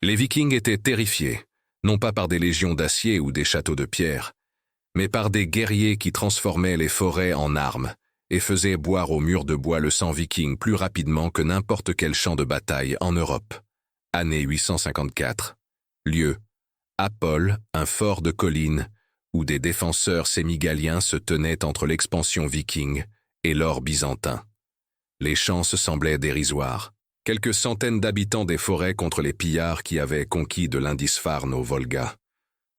Les Vikings étaient terrifiés, non pas par des légions d'acier ou des châteaux de pierre, mais par des guerriers qui transformaient les forêts en armes et faisaient boire aux murs de bois le sang viking plus rapidement que n'importe quel champ de bataille en Europe. Année 854. Lieu: Apol, un fort de colline, où des défenseurs sémigaliens se tenaient entre l'expansion viking et l'or byzantin. Les chances semblaient dérisoires. Quelques centaines d'habitants des forêts contre les pillards qui avaient conquis de Lindisfarne au Volga.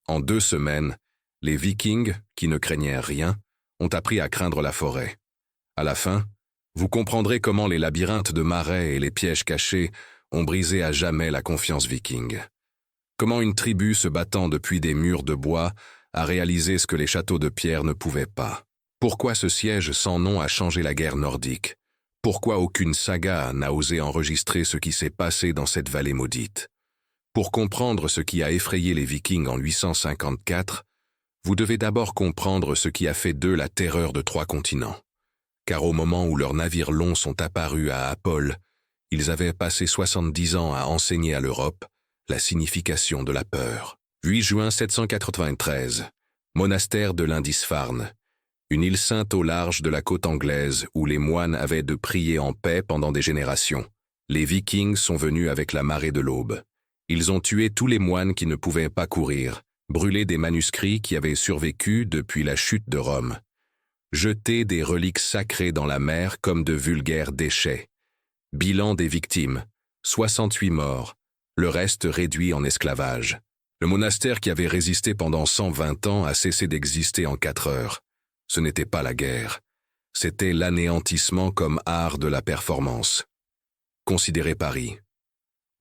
En 2 semaines, les Vikings, qui ne craignaient rien, ont appris à craindre la forêt. À la fin, vous comprendrez comment les labyrinthes de marais et les pièges cachés ont brisé à jamais la confiance viking. Comment une tribu se battant depuis des murs de bois a réalisé ce que les châteaux de pierre ne pouvaient pas. Pourquoi ce siège sans nom a changé la guerre nordique? Pourquoi aucune saga n'a osé enregistrer ce qui s'est passé dans cette vallée maudite? Pour comprendre ce qui a effrayé les Vikings en 854, vous devez d'abord comprendre ce qui a fait d'eux la terreur de 3 continents. Car au moment où leurs navires longs sont apparus à Apol, ils avaient passé 70 ans à enseigner à l'Europe la signification de la peur. 8 juin 793, monastère de Lindisfarne, une île sainte au large de la côte anglaise où les moines avaient de prier en paix pendant des générations. Les Vikings sont venus avec la marée de l'aube. Ils ont tué tous les moines qui ne pouvaient pas courir, brûlé des manuscrits qui avaient survécu depuis la chute de Rome, jeté des reliques sacrées dans la mer comme de vulgaires déchets. Bilan des victimes, 68 morts, le reste réduit en esclavage. Le monastère qui avait résisté pendant 120 ans a cessé d'exister en 4 heures. Ce n'était pas la guerre, c'était l'anéantissement comme art de la performance. Considérez Paris.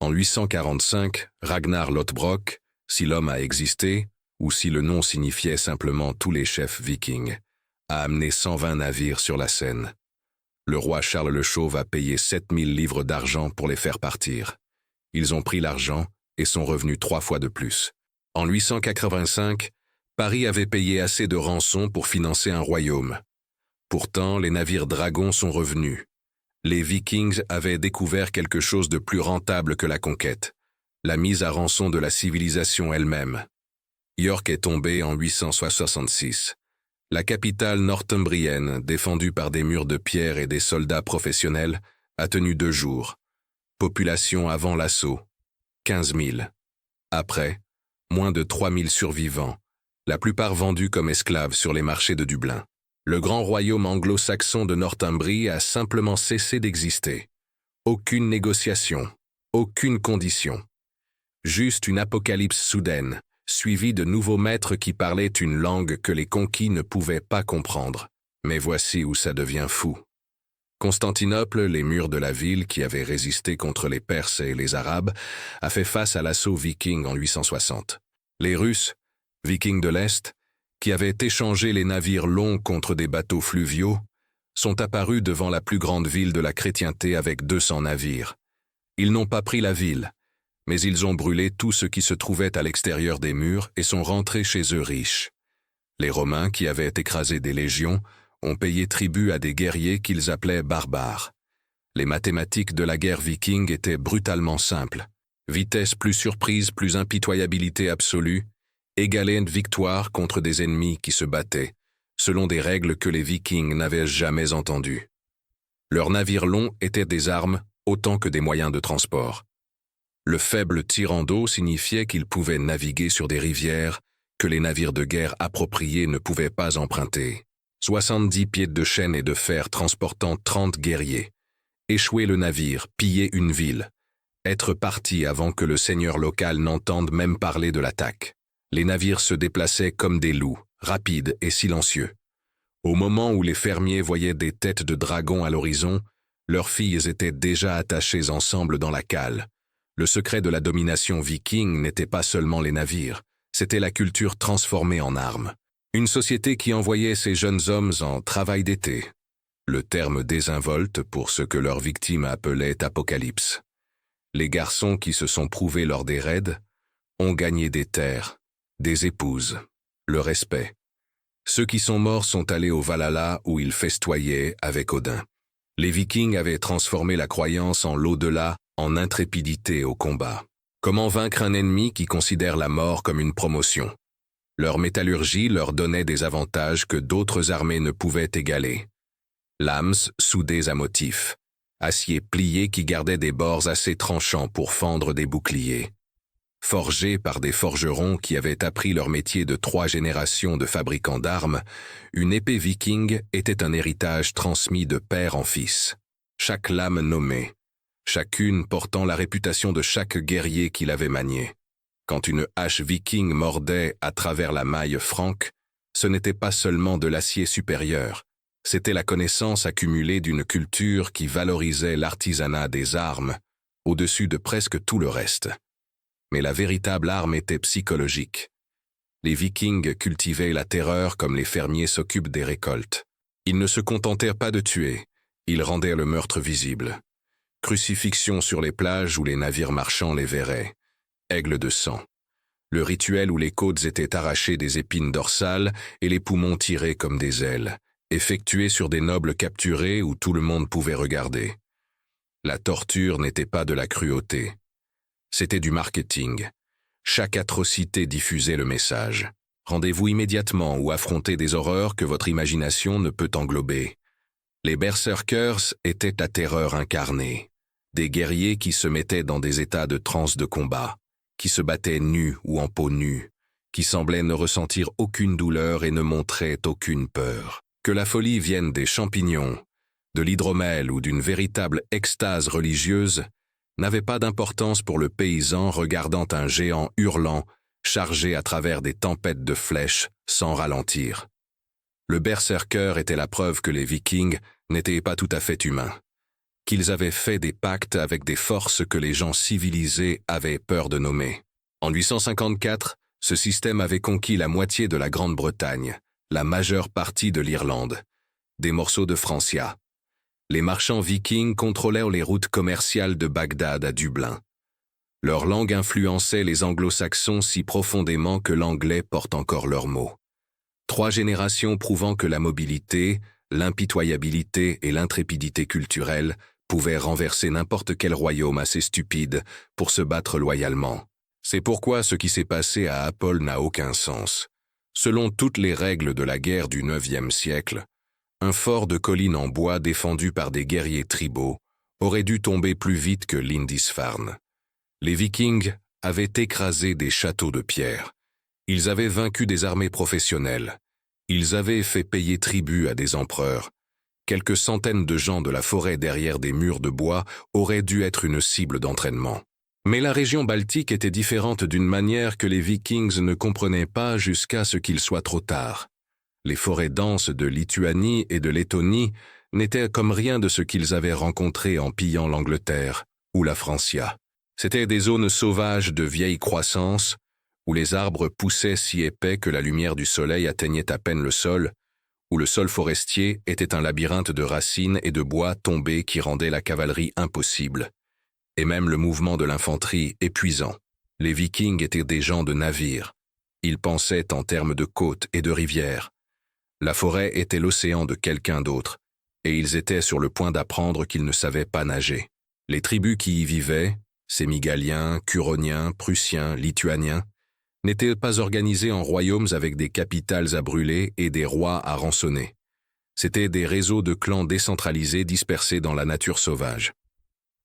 En 845, Ragnar Lothbrok, si l'homme a existé, ou si le nom signifiait simplement tous les chefs vikings, a amené 120 navires sur la Seine. Le roi Charles le Chauve a payé 7000 livres d'argent pour les faire partir. Ils ont pris l'argent et sont revenus 3 fois de plus. En 885, Paris avait payé assez de rançon pour financer un royaume. Pourtant, les navires dragons sont revenus. Les Vikings avaient découvert quelque chose de plus rentable que la conquête, la mise à rançon de la civilisation elle-même. York est tombée en 866. La capitale northumbrienne, défendue par des murs de pierre et des soldats professionnels, a tenu 2 jours. Population avant l'assaut, 15 000. Après, moins de 3 000 survivants, la plupart vendus comme esclaves sur les marchés de Dublin. Le grand royaume anglo-saxon de Northumbrie a simplement cessé d'exister. Aucune négociation, aucune condition. Juste une apocalypse soudaine, suivie de nouveaux maîtres qui parlaient une langue que les conquis ne pouvaient pas comprendre. Mais voici où ça devient fou. Constantinople, les murs de la ville qui avaient résisté contre les Perses et les Arabes, a fait face à l'assaut viking en 860. Les Russes, Vikings de l'Est, qui avaient échangé les navires longs contre des bateaux fluviaux, sont apparus devant la plus grande ville de la chrétienté avec 200 navires. Ils n'ont pas pris la ville, mais ils ont brûlé tout ce qui se trouvait à l'extérieur des murs et sont rentrés chez eux riches. Les Romains, qui avaient écrasé des légions, ont payé tribut à des guerriers qu'ils appelaient barbares. Les mathématiques de la guerre viking étaient brutalement simples. Vitesse plus surprise plus impitoyabilité absolue, égalaient une victoire contre des ennemis qui se battaient, selon des règles que les Vikings n'avaient jamais entendues. Leurs navires longs étaient des armes autant que des moyens de transport. Le faible tirant d'eau signifiait qu'ils pouvaient naviguer sur des rivières que les navires de guerre appropriés ne pouvaient pas emprunter. 70 pieds de chaîne et de fer transportant 30 guerriers. Échouer le navire, piller une ville. Être parti avant que le seigneur local n'entende même parler de l'attaque. Les navires se déplaçaient comme des loups, rapides et silencieux. Au moment où les fermiers voyaient des têtes de dragons à l'horizon, leurs filles étaient déjà attachées ensemble dans la cale. Le secret de la domination viking n'était pas seulement les navires, c'était la culture transformée en armes. Une société qui envoyait ces jeunes hommes en travail d'été. Le terme désinvolte pour ce que leurs victimes appelaient apocalypse. Les garçons qui se sont prouvés lors des raids ont gagné des terres, des épouses, le respect. Ceux qui sont morts sont allés au Valhalla où ils festoyaient avec Odin. Les Vikings avaient transformé la croyance en l'au-delà en intrépidité au combat. Comment vaincre un ennemi qui considère la mort comme une promotion? Leur métallurgie leur donnait des avantages que d'autres armées ne pouvaient égaler. Lames soudées à motifs, acier plié qui gardait des bords assez tranchants pour fendre des boucliers. Forgés par des forgerons qui avaient appris leur métier de 3 générations de fabricants d'armes, une épée viking était un héritage transmis de père en fils. Chaque lame nommée, chacune portant la réputation de chaque guerrier qui l'avait maniée. Quand une hache viking mordait à travers la maille franque, ce n'était pas seulement de l'acier supérieur, c'était la connaissance accumulée d'une culture qui valorisait l'artisanat des armes au-dessus de presque tout le reste. Mais la véritable arme était psychologique. Les Vikings cultivaient la terreur comme les fermiers s'occupent des récoltes. Ils ne se contentèrent pas de tuer, ils rendaient le meurtre visible. Crucifixion sur les plages où les navires marchands les verraient. Aigle de sang. Le rituel où les côtes étaient arrachées des épines dorsales et les poumons tirés comme des ailes, effectué sur des nobles capturés où tout le monde pouvait regarder. La torture n'était pas de la cruauté. C'était du marketing. Chaque atrocité diffusait le message. Rendez-vous immédiatement ou affrontez des horreurs que votre imagination ne peut englober. Les berserkers étaient la terreur incarnée. Des guerriers qui se mettaient dans des états de transe de combat, qui se battaient nus ou en peau nue, qui semblaient ne ressentir aucune douleur et ne montraient aucune peur. Que la folie vienne des champignons, de l'hydromel ou d'une véritable extase religieuse, n'avait pas d'importance pour le paysan regardant un géant hurlant, chargé à travers des tempêtes de flèches, sans ralentir. Le berserker était la preuve que les Vikings n'étaient pas tout à fait humains, qu'ils avaient fait des pactes avec des forces que les gens civilisés avaient peur de nommer. En 854, ce système avait conquis la moitié de la Grande-Bretagne, la majeure partie de l'Irlande, des morceaux de Francia. Les marchands vikings contrôlèrent les routes commerciales de Bagdad à Dublin. Leur langue influençait les anglo-saxons si profondément que l'anglais porte encore leurs mots. 3 générations prouvant que la mobilité, l'impitoyabilité et l'intrépidité culturelle pouvaient renverser n'importe quel royaume assez stupide pour se battre loyalement. C'est pourquoi ce qui s'est passé à Apple n'a aucun sens. Selon toutes les règles de la guerre du IXe siècle, un fort de collines en bois défendu par des guerriers tribaux aurait dû tomber plus vite que Lindisfarne. Les Vikings avaient écrasé des châteaux de pierre. Ils avaient vaincu des armées professionnelles. Ils avaient fait payer tribut à des empereurs. Quelques centaines de gens de la forêt derrière des murs de bois auraient dû être une cible d'entraînement. Mais la région baltique était différente d'une manière que les Vikings ne comprenaient pas jusqu'à ce qu'il soit trop tard. Les forêts denses de Lituanie et de Lettonie n'étaient comme rien de ce qu'ils avaient rencontré en pillant l'Angleterre ou la Francia. C'étaient des zones sauvages de vieille croissance, où les arbres poussaient si épais que la lumière du soleil atteignait à peine le sol, où le sol forestier était un labyrinthe de racines et de bois tombés qui rendait la cavalerie impossible, et même le mouvement de l'infanterie épuisant. Les Vikings étaient des gens de navires. Ils pensaient en termes de côtes et de rivières. La forêt était l'océan de quelqu'un d'autre, et ils étaient sur le point d'apprendre qu'ils ne savaient pas nager. Les tribus qui y vivaient, Sémigaliens, Curoniens, Prussiens, Lituaniens, n'étaient pas organisées en royaumes avec des capitales à brûler et des rois à rançonner. C'étaient des réseaux de clans décentralisés dispersés dans la nature sauvage.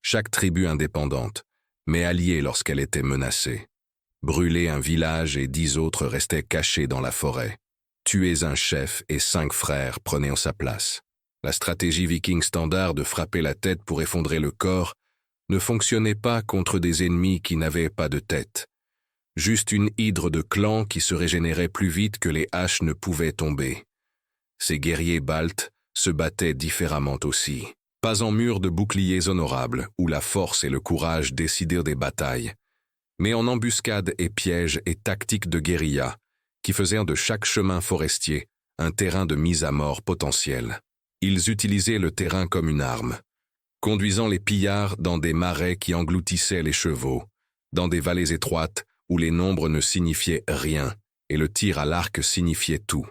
Chaque tribu indépendante, mais alliée lorsqu'elle était menacée. Brûler un village et 10 autres restaient cachés dans la forêt. Tuer un chef et 5 frères prenaient sa place. La stratégie viking standard de frapper la tête pour effondrer le corps ne fonctionnait pas contre des ennemis qui n'avaient pas de tête. Juste une hydre de clans qui se régénérait plus vite que les haches ne pouvaient tomber. Ces guerriers baltes se battaient différemment aussi. Pas en mur de boucliers honorables, où la force et le courage décidèrent des batailles, mais en embuscades et pièges et tactiques de guérilla, qui faisaient de chaque chemin forestier un terrain de mise à mort potentiel. Ils utilisaient le terrain comme une arme, conduisant les pillards dans des marais qui engloutissaient les chevaux, dans des vallées étroites où les nombres ne signifiaient rien et le tir à l'arc signifiait tout.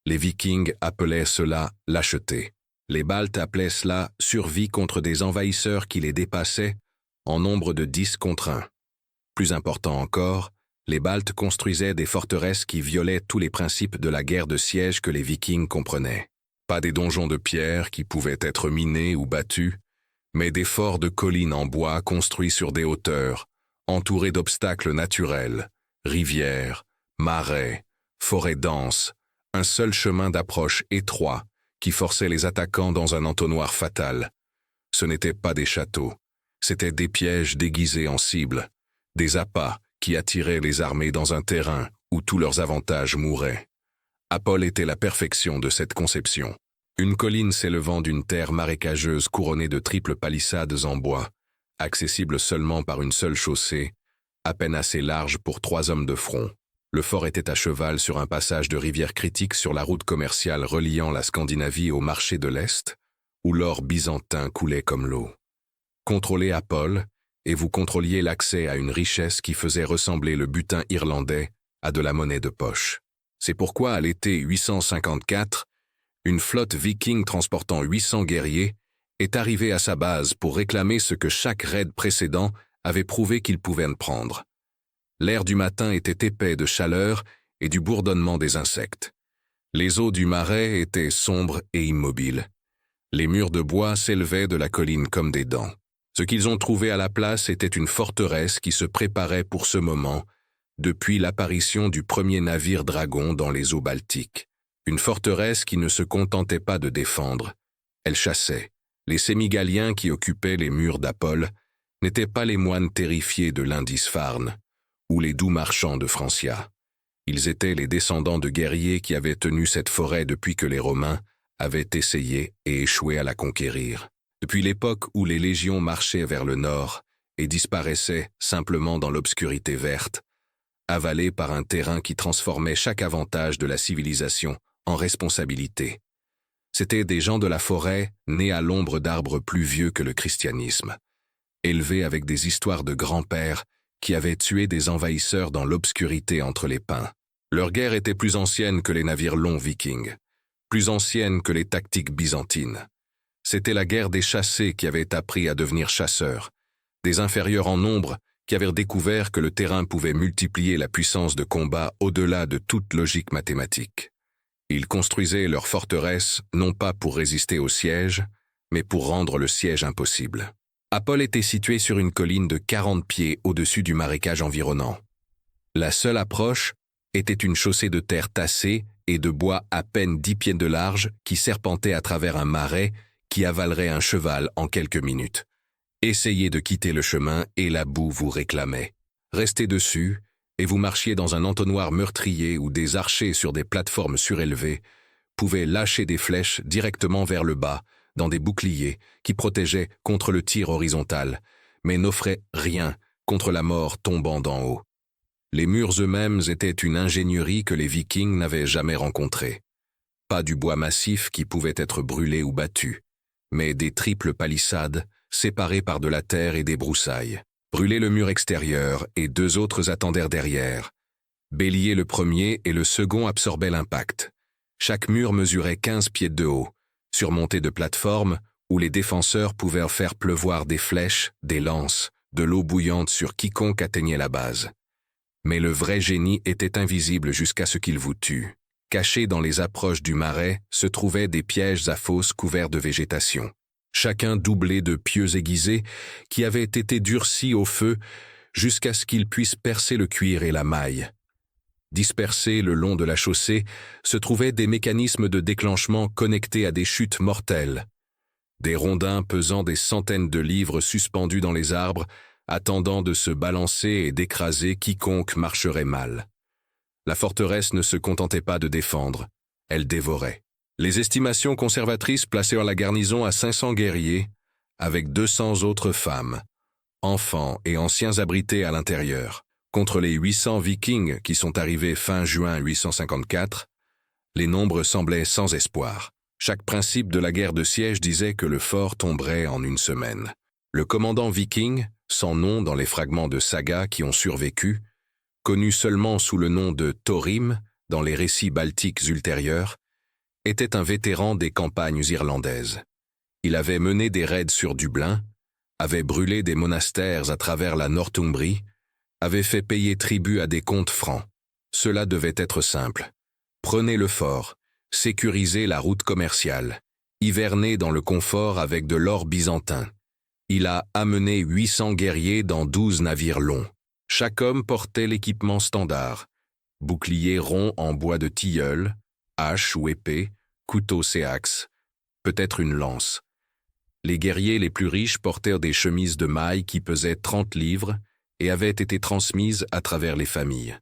Les Vikings appelaient cela lâcheté. Les Baltes appelaient cela survie contre des envahisseurs qui les dépassaient en nombre de 10 contre 1. Plus important encore, les Baltes construisaient des forteresses qui violaient tous les principes de la guerre de siège que les Vikings comprenaient. Pas des donjons de pierre qui pouvaient être minés ou battus, mais des forts de collines en bois construits sur des hauteurs, entourés d'obstacles naturels, rivières, marais, forêts denses, un seul chemin d'approche étroit qui forçait les attaquants dans un entonnoir fatal. Ce n'étaient pas des châteaux, c'étaient des pièges déguisés en cibles, des appâts qui attiraient les armées dans un terrain où tous leurs avantages mouraient. Apol était la perfection de cette conception. Une colline s'élevant d'une terre marécageuse couronnée de triples palissades en bois, accessible seulement par une seule chaussée, à peine assez large pour 3 hommes de front. Le fort était à cheval sur un passage de rivière critique sur la route commerciale reliant la Scandinavie au marché de l'Est, où l'or byzantin coulait comme l'eau. Contrôlez Apol, et vous contrôliez l'accès à une richesse qui faisait ressembler le butin irlandais à de la monnaie de poche. C'est pourquoi, à l'été 854, une flotte viking transportant 800 guerriers est arrivée à sa base pour réclamer ce que chaque raid précédent avait prouvé qu'il pouvait prendre. L'air du matin était épais de chaleur et du bourdonnement des insectes. Les eaux du marais étaient sombres et immobiles. Les murs de bois s'élevaient de la colline comme des dents. Ce qu'ils ont trouvé à la place était une forteresse qui se préparait pour ce moment depuis l'apparition du premier navire dragon dans les eaux baltiques. Une forteresse qui ne se contentait pas de défendre. Elle chassait. Les Sémigaliens qui occupaient les murs d'Apol n'étaient pas les moines terrifiés de Lindisfarne ou les doux marchands de Francia. Ils étaient les descendants de guerriers qui avaient tenu cette forêt depuis que les Romains avaient essayé et échoué à la conquérir. Depuis l'époque où les légions marchaient vers le nord et disparaissaient simplement dans l'obscurité verte, avalées par un terrain qui transformait chaque avantage de la civilisation en responsabilité. C'étaient des gens de la forêt nés à l'ombre d'arbres plus vieux que le christianisme, élevés avec des histoires de grands-pères qui avaient tué des envahisseurs dans l'obscurité entre les pins. Leur guerre était plus ancienne que les navires longs vikings, plus ancienne que les tactiques byzantines. C'était la guerre des chassés qui avaient appris à devenir chasseurs, des inférieurs en nombre qui avaient découvert que le terrain pouvait multiplier la puissance de combat au-delà de toute logique mathématique. Ils construisaient leurs forteresses non pas pour résister au siège, mais pour rendre le siège impossible. Apol était situé sur une colline de 40 pieds au-dessus du marécage environnant. La seule approche était une chaussée de terre tassée et de bois à peine 10 pieds de large qui serpentait à travers un marais qui avalerait un cheval en quelques minutes. Essayez de quitter le chemin et la boue vous réclamait. Restez dessus et vous marchiez dans un entonnoir meurtrier où des archers sur des plateformes surélevées pouvaient lâcher des flèches directement vers le bas, dans des boucliers qui protégeaient contre le tir horizontal, mais n'offraient rien contre la mort tombant d'en haut. Les murs eux-mêmes étaient une ingénierie que les Vikings n'avaient jamais rencontrée. Pas du bois massif qui pouvait être brûlé ou battu, mais des triples palissades séparées par de la terre et des broussailles. Brûler le mur extérieur et 2 autres attendèrent derrière. Bélier le premier et le second absorbaient l'impact. Chaque mur mesurait 15 pieds de haut, surmonté de plateformes où les défenseurs pouvaient faire pleuvoir des flèches, des lances, de l'eau bouillante sur quiconque atteignait la base. Mais le vrai génie était invisible jusqu'à ce qu'il vous tue. Cachés dans les approches du marais se trouvaient des pièges à fosses couverts de végétation. Chacun doublé de pieux aiguisés qui avaient été durcis au feu jusqu'à ce qu'ils puissent percer le cuir et la maille. Dispersés le long de la chaussée se trouvaient des mécanismes de déclenchement connectés à des chutes mortelles. Des rondins pesant des centaines de livres suspendus dans les arbres, attendant de se balancer et d'écraser quiconque marcherait mal. La forteresse ne se contentait pas de défendre, elle dévorait. Les estimations conservatrices placèrent la garnison à 500 guerriers, avec 200 autres femmes, enfants et anciens abrités à l'intérieur. Contre les 800 Vikings qui sont arrivés fin juin 854, les nombres semblaient sans espoir. Chaque principe de la guerre de siège disait que le fort tomberait en une semaine. Le commandant viking, sans nom dans les fragments de saga qui ont survécu, connu seulement sous le nom de Thorim dans les récits baltiques ultérieurs, était un vétéran des campagnes irlandaises. Il avait mené des raids sur Dublin, avait brûlé des monastères à travers la Northumbrie, avait fait payer tribut à des comtes francs. Cela devait être simple. Prenez le fort, sécurisez la route commerciale, hivernez dans le confort avec de l'or byzantin. Il a amené 800 guerriers dans 12 navires longs. Chaque homme portait l'équipement standard. Bouclier rond en bois de tilleul, hache ou épée, couteau séax, peut-être une lance. Les guerriers les plus riches portèrent des chemises de mailles qui pesaient 30 livres et avaient été transmises à travers les familles.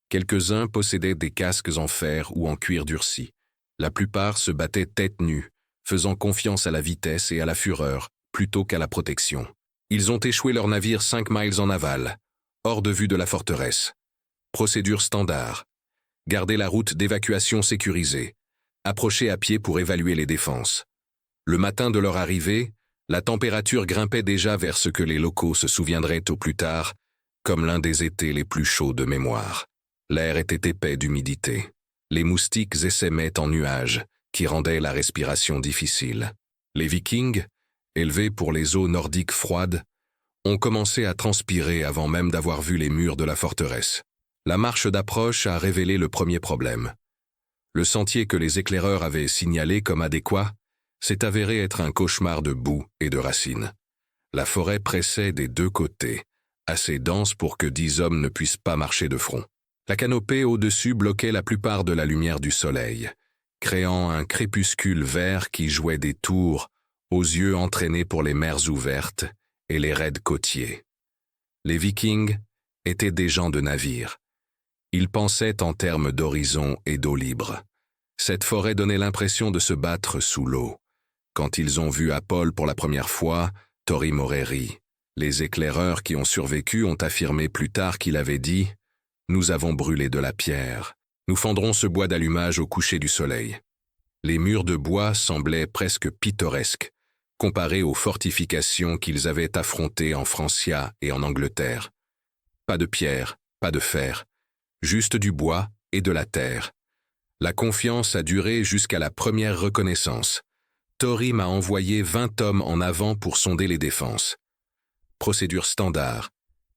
Quelques-uns possédaient des casques en fer ou en cuir durci. La plupart se battaient tête nue, faisant confiance à la vitesse et à la fureur, plutôt qu'à la protection. Ils ont échoué leur navire 5 miles en aval, hors de vue de la forteresse. Procédure standard. Garder la route d'évacuation sécurisée. Approcher à pied pour évaluer les défenses. Le matin de leur arrivée, la température grimpait déjà vers ce que les locaux se souviendraient au plus tard, comme l'un des étés les plus chauds de mémoire. L'air était épais d'humidité. Les moustiques essaimaient en nuages, qui rendaient la respiration difficile. Les Vikings, élevés pour les eaux nordiques froides, ont commencé à transpirer avant même d'avoir vu les murs de la forteresse. La marche d'approche a révélé le premier problème. Le sentier que les éclaireurs avaient signalé comme adéquat s'est avéré être un cauchemar de boue et de racines. La forêt pressait des deux côtés, assez dense pour que 10 hommes ne puissent pas marcher de front. La canopée au-dessus bloquait la plupart de la lumière du soleil, créant un crépuscule vert qui jouait des tours aux yeux entraînés pour les mers ouvertes et les raids côtiers. Les Vikings étaient des gens de navire. Ils pensaient en termes d'horizon et d'eau libre. Cette forêt donnait l'impression de se battre sous l'eau. Quand ils ont vu Apollo pour la première fois, Thorim aurait ri. Les éclaireurs qui ont survécu ont affirmé plus tard qu'il avait dit « Nous avons brûlé de la pierre. Nous fendrons ce bois d'allumage au coucher du soleil. » Les murs de bois semblaient presque pittoresques, comparés aux fortifications qu'ils avaient affrontées en Francia et en Angleterre. Pas de pierre, pas de fer, juste du bois et de la terre. La confiance a duré jusqu'à la première reconnaissance. Thorim a envoyé 20 hommes en avant pour sonder les défenses. Procédure standard.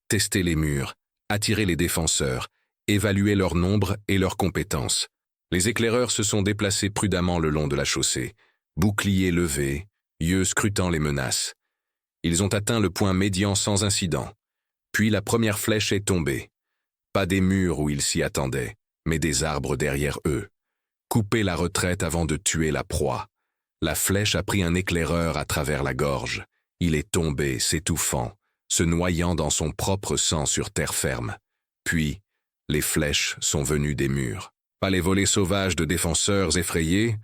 Tester les murs, attirer les défenseurs, évaluer leur nombre et leurs compétences. Les éclaireurs se sont déplacés prudemment le long de la chaussée, boucliers levés, yeux scrutant les menaces. Ils ont atteint le point médian sans incident. Puis la première flèche est tombée. Pas des murs où ils s'y attendaient, mais des arbres derrière eux. Couper la retraite avant de tuer la proie. La flèche a pris un éclaireur à travers la gorge. Il est tombé, s'étouffant, se noyant dans son propre sang sur terre ferme. Puis, les flèches sont venues des murs. Pas les volées sauvages de défenseurs effrayés,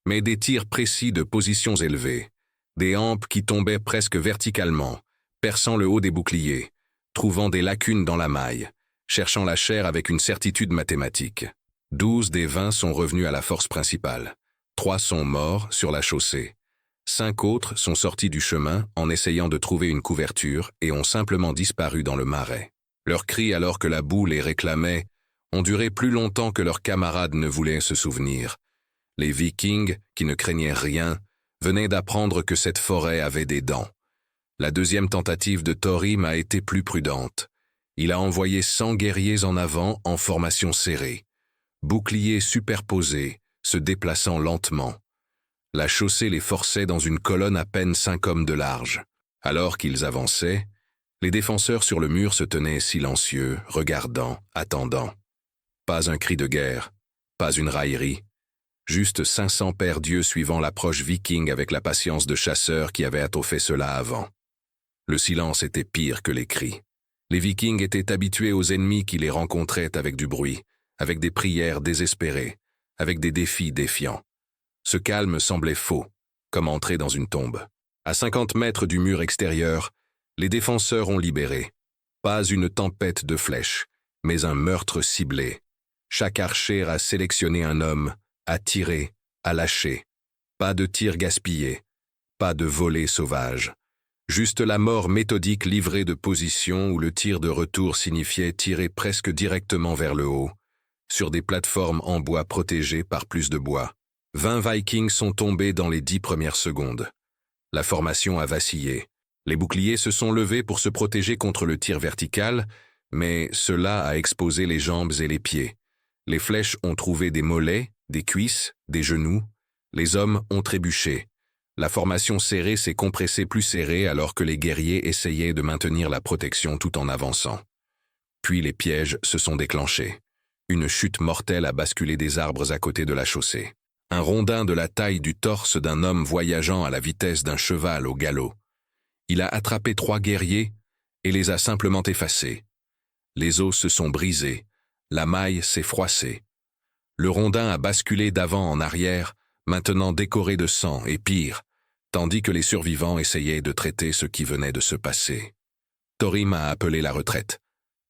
mais des tirs précis de positions élevées. Des hampes qui tombaient presque verticalement, perçant le haut des boucliers, trouvant des lacunes dans la maille, cherchant la chair avec une certitude mathématique. 12 des 20 sont revenus à la force principale. 3 sont morts sur la chaussée. 5 autres sont sortis du chemin en essayant de trouver une couverture et ont simplement disparu dans le marais. Leurs cris alors que la boue les réclamait ont duré plus longtemps que leurs camarades ne voulaient se souvenir. Les Vikings, qui ne craignaient rien, venaient d'apprendre que cette forêt avait des dents. La deuxième tentative de Thorim a été plus prudente. Il a envoyé 100 guerriers en avant en formation serrée. Boucliers superposés, se déplaçant lentement. La chaussée les forçait dans une colonne à peine 5 hommes de large. Alors qu'ils avançaient, les défenseurs sur le mur se tenaient silencieux, regardant, attendant. Pas un cri de guerre, pas une raillerie. Juste 500 paires d'yeux suivant l'approche viking avec la patience de chasseurs qui avaient fait cela avant. Le silence était pire que les cris. Les Vikings étaient habitués aux ennemis qui les rencontraient avec du bruit, avec des prières désespérées, avec des défis défiants. Ce calme semblait faux, comme entrer dans une tombe. À 50 mètres du mur extérieur, les défenseurs ont libéré. Pas une tempête de flèches, mais un meurtre ciblé. Chaque archer a sélectionné un homme, a tiré, a lâché. Pas de tir gaspillé, pas de volée sauvage. Juste la mort méthodique livrée de position où le tir de retour signifiait tirer presque directement vers le haut, sur des plateformes en bois protégées par plus de bois. 20 Vikings sont tombés dans les 10 premières secondes. La formation a vacillé. Les boucliers se sont levés pour se protéger contre le tir vertical, Mais cela a exposé les jambes et les pieds. Les flèches ont trouvé des mollets, des cuisses, des genoux. Les hommes ont trébuché. La formation serrée s'est compressée plus serrée alors que les guerriers essayaient de maintenir la protection tout en avançant. Puis les pièges se sont déclenchés. Une chute mortelle a basculé des arbres à côté de la chaussée. Un rondin de la taille du torse d'un homme voyageant à la vitesse d'un cheval au galop. Il a attrapé 3 guerriers et les a simplement effacés. Les os se sont brisés, la maille s'est froissée. Le rondin a basculé d'avant en arrière, maintenant décoré de sang et pire, tandis que les survivants essayaient de traiter ce qui venait de se passer. Thorim a appelé la retraite.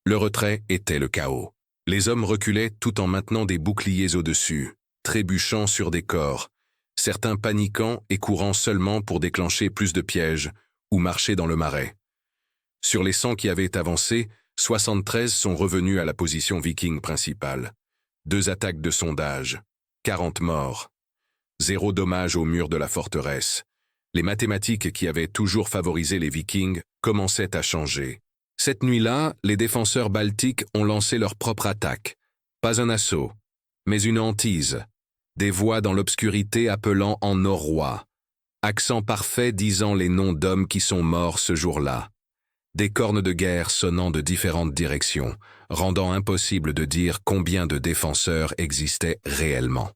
Le retrait était le chaos. Les hommes reculaient tout en maintenant des boucliers au-dessus, trébuchant sur des corps, certains paniquant et courant seulement pour déclencher plus de pièges ou marcher dans le marais. Sur les 100 qui avaient avancé, 73 sont revenus à la position viking principale. 2 attaques de sondage, 40 morts. 0 dommage au mur de la forteresse. Les mathématiques qui avaient toujours favorisé les Vikings commençaient à changer. Cette nuit-là, les défenseurs baltiques ont lancé leur propre attaque. Pas un assaut, mais une hantise. Des voix dans l'obscurité appelant en norrois. Accent parfait disant les noms d'hommes qui sont morts ce jour-là. Des cornes de guerre sonnant de différentes directions, rendant impossible de dire combien de défenseurs existaient réellement.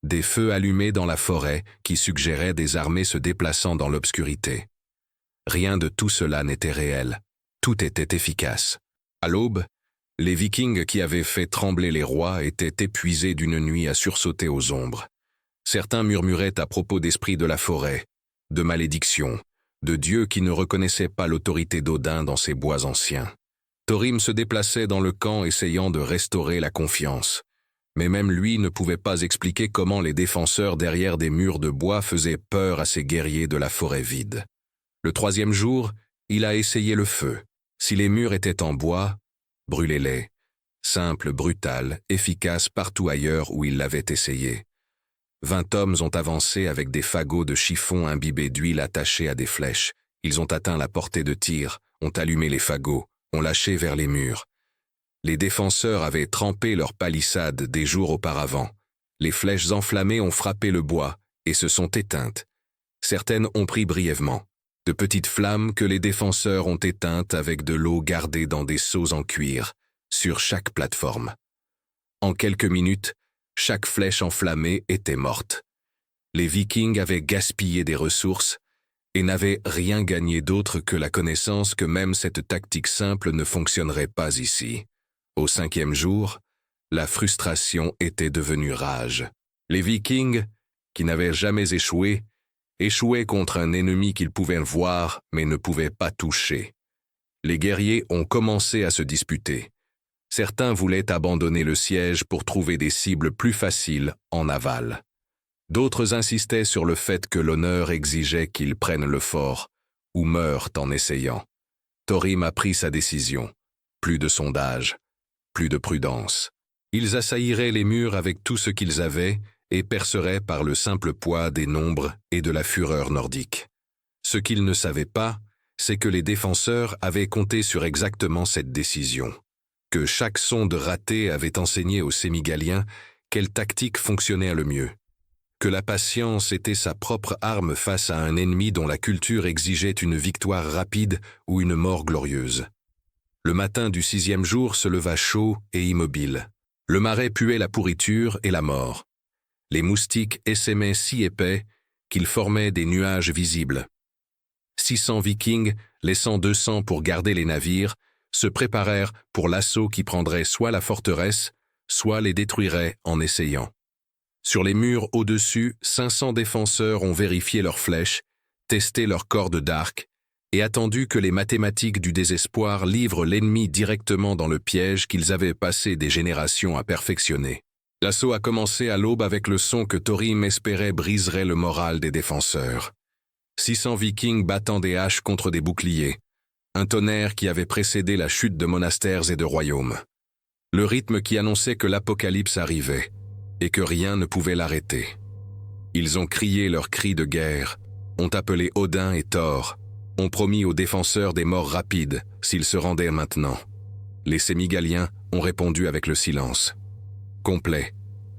Des feux allumés dans la forêt qui suggéraient des armées se déplaçant dans l'obscurité. Rien de tout cela n'était réel. Tout était efficace. À l'aube, les Vikings qui avaient fait trembler les rois étaient épuisés d'une nuit à sursauter aux ombres. Certains murmuraient à propos d'esprits de la forêt, de malédictions, de dieux qui ne reconnaissaient pas l'autorité d'Odin dans ces bois anciens. Thorim se déplaçait dans le camp essayant de restaurer la confiance. Mais même lui ne pouvait pas expliquer comment les défenseurs derrière des murs de bois faisaient peur à ces guerriers de la forêt vide. Le 3e jour, il a essayé le feu. Si les murs étaient en bois, brûlez-les. Simple, brutal, efficace partout ailleurs où il l'avait essayé. 20 hommes ont avancé avec des fagots de chiffon imbibés d'huile attachés à des flèches. Ils ont atteint la portée de tir, ont allumé les fagots, ont lâché vers les murs. Les défenseurs avaient trempé leur palissade des jours auparavant. Les flèches enflammées ont frappé le bois et se sont éteintes. Certaines ont pris brièvement. De petites flammes que les défenseurs ont éteintes avec de l'eau gardée dans des seaux en cuir, sur chaque plateforme. En quelques minutes, chaque flèche enflammée était morte. Les Vikings avaient gaspillé des ressources et n'avaient rien gagné d'autre que la connaissance que même cette tactique simple ne fonctionnerait pas ici. Au 5e jour, la frustration était devenue rage. Les Vikings, qui n'avaient jamais échoué, échouaient contre un ennemi qu'ils pouvaient voir mais ne pouvaient pas toucher. Les guerriers ont commencé à se disputer. Certains voulaient abandonner le siège pour trouver des cibles plus faciles en aval. D'autres insistaient sur le fait que l'honneur exigeait qu'ils prennent le fort ou meurent en essayant. Thorim a pris sa décision. Plus de sondage, plus de prudence. Ils assailliraient les murs avec tout ce qu'ils avaient et perceraient par le simple poids des nombres et de la fureur nordique. Ce qu'ils ne savaient pas, c'est que les défenseurs avaient compté sur exactement cette décision. Que chaque sonde ratée avait enseigné aux Sémigaliens quelle tactique fonctionnait le mieux. Que la patience était sa propre arme face à un ennemi dont la culture exigeait une victoire rapide ou une mort glorieuse. Le matin du 6e jour se leva chaud et immobile. Le marais puait la pourriture et la mort. Les moustiques essaimaient si épais qu'ils formaient des nuages visibles. 600 Vikings, laissant 200 pour garder les navires, se préparèrent pour l'assaut qui prendrait soit la forteresse, soit les détruirait en essayant. Sur les murs au-dessus, 500 défenseurs ont vérifié leurs flèches, testé leurs cordes d'arc et attendu que les mathématiques du désespoir livrent l'ennemi directement dans le piège qu'ils avaient passé des générations à perfectionner. L'assaut a commencé à l'aube avec le son que Thorim espérait briserait le moral des défenseurs. 600 Vikings battant des haches contre des boucliers. Un tonnerre qui avait précédé la chute de monastères et de royaumes. Le rythme qui annonçait que l'apocalypse arrivait, et que rien ne pouvait l'arrêter. Ils ont crié leurs cris de guerre, ont appelé Odin et Thor, ont promis aux défenseurs des morts rapides s'ils se rendaient maintenant. Les Sémigaliens ont répondu avec le silence. Complet,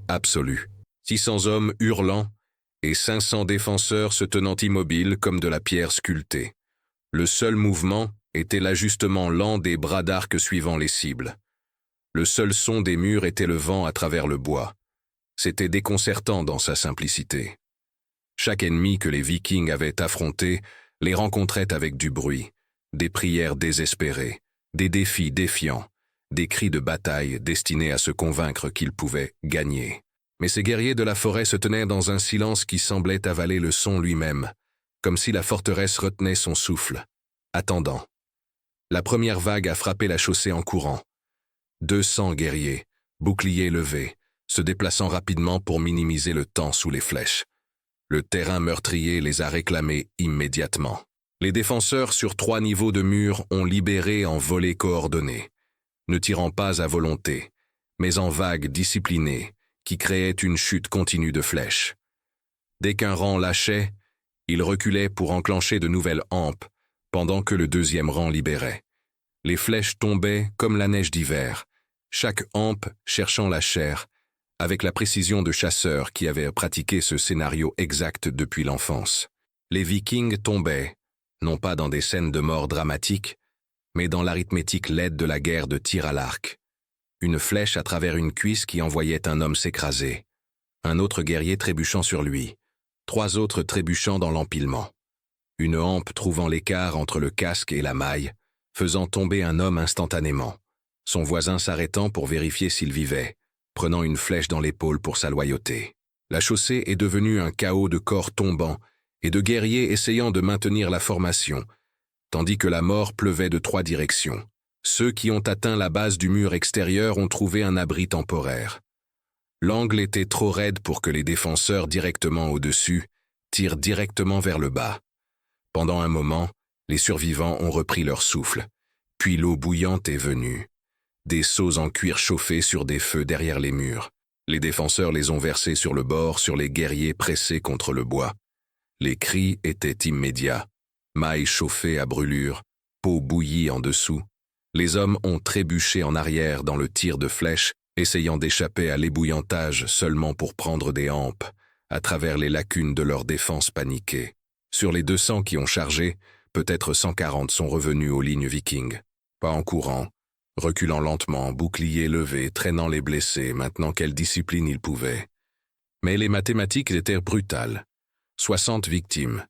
absolu. 600 hommes hurlant et 500 défenseurs se tenant immobiles comme de la pierre sculptée. Le seul mouvement était l'ajustement lent des bras d'arc suivant les cibles. Le seul son des murs était le vent à travers le bois. C'était déconcertant dans sa simplicité. Chaque ennemi que les Vikings avaient affronté les rencontrait avec du bruit, des prières désespérées, des défis défiants, des cris de bataille destinés à se convaincre qu'ils pouvaient gagner. Mais ces guerriers de la forêt se tenaient dans un silence qui semblait avaler le son lui-même, comme si la forteresse retenait son souffle, attendant. La première vague a frappé la chaussée en courant. 200 guerriers, boucliers levés, se déplaçant rapidement pour minimiser le temps sous les flèches. Le terrain meurtrier les a réclamés immédiatement. Les défenseurs sur 3 niveaux de mur ont libéré en volées coordonnées, ne tirant pas à volonté, mais en vagues disciplinées, qui créaient une chute continue de flèches. Dès qu'un rang lâchait, il reculait pour enclencher de nouvelles hampes, pendant que le deuxième rang libérait. Les flèches tombaient comme la neige d'hiver, chaque hampe cherchant la chair, avec la précision de chasseurs qui avaient pratiqué ce scénario exact depuis l'enfance. Les Vikings tombaient, non pas dans des scènes de mort dramatiques, mais dans l'arithmétique laide de la guerre de tir à l'arc. Une flèche à travers une cuisse qui envoyait un homme s'écraser, un autre guerrier trébuchant sur lui, 3 autres trébuchant dans l'empilement. Une hampe trouvant l'écart entre le casque et la maille, faisant tomber un homme instantanément, son voisin s'arrêtant pour vérifier s'il vivait, prenant une flèche dans l'épaule pour sa loyauté. La chaussée est devenue un chaos de corps tombants et de guerriers essayant de maintenir la formation, tandis que la mort pleuvait de 3 directions. Ceux qui ont atteint la base du mur extérieur ont trouvé un abri temporaire. L'angle était trop raide pour que les défenseurs directement au-dessus tirent directement vers le bas. Pendant un moment, les survivants ont repris leur souffle, puis l'eau bouillante est venue. Des seaux en cuir chauffés sur des feux derrière les murs. Les défenseurs les ont versés sur le bord, sur les guerriers pressés contre le bois. Les cris étaient immédiats. Mailles chauffées à brûlure, peau bouillie en dessous. Les hommes ont trébuché en arrière dans le tir de flèches, essayant d'échapper à l'ébouillantage seulement pour prendre des hampes, à travers les lacunes de leur défense paniquée. Sur les 200 qui ont chargé, peut-être 140 sont revenus aux lignes vikings. Pas en courant, reculant lentement, boucliers levés, traînant les blessés, maintenant quelle discipline ils pouvaient. Mais les mathématiques étaient brutales. 60 victimes,